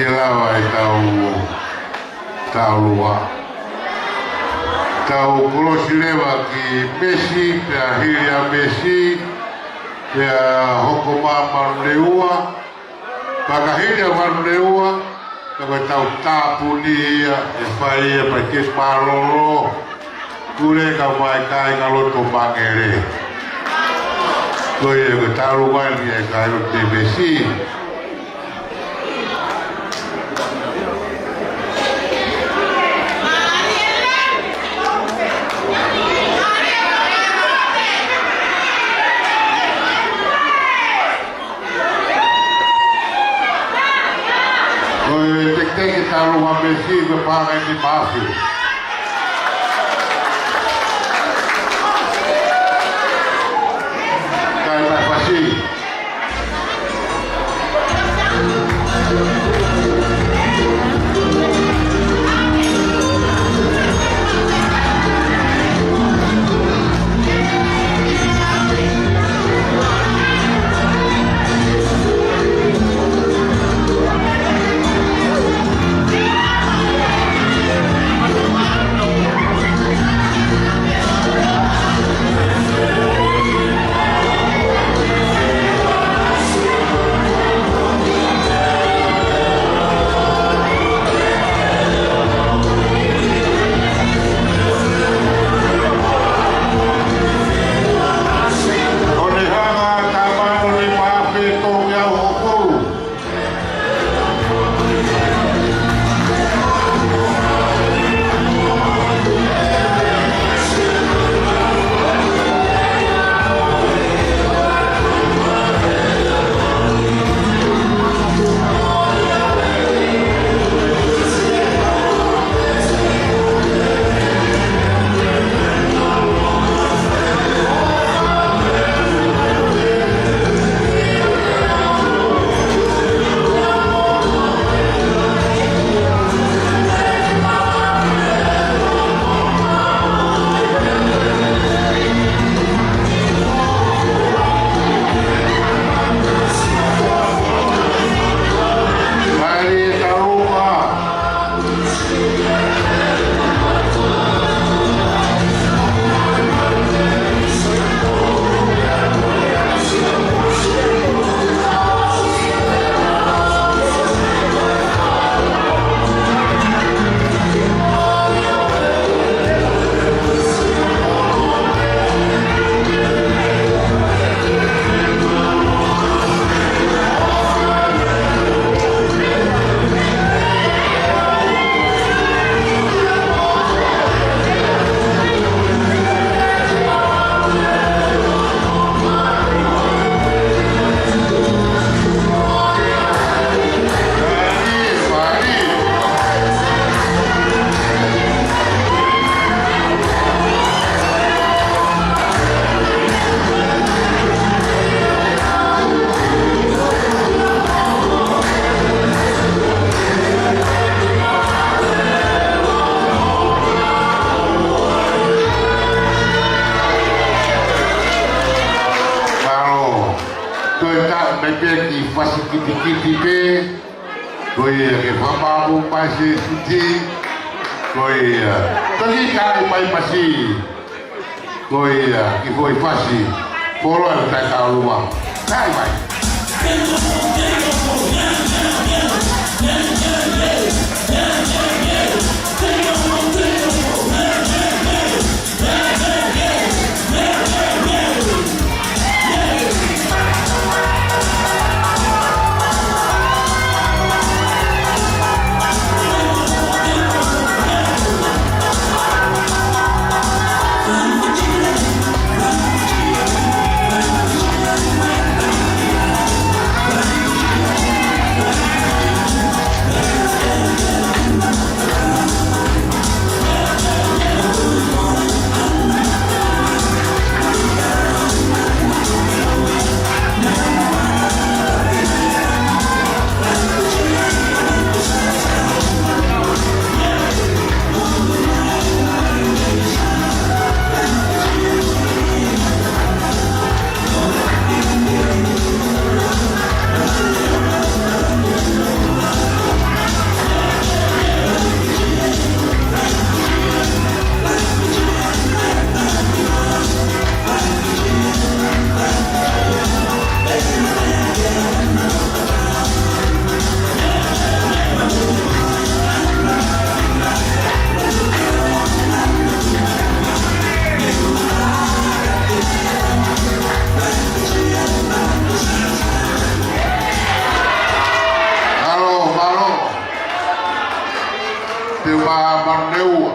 lawa e tau lua. Tau kulosi lewa ki Messi, pia hiria Messi, pia hoko mama leua, paka hiria manu leua, paka tau tapu ni e whai e pa kes maroro, kure ka mai kai ka loto mangere. Koe e ka taru wani e kai lo te Messi. Tem que estar uma pesquisa para a baixo. Cai mais facinho. Que foi fácil, por lá está a lua. Vai, vai. manuneua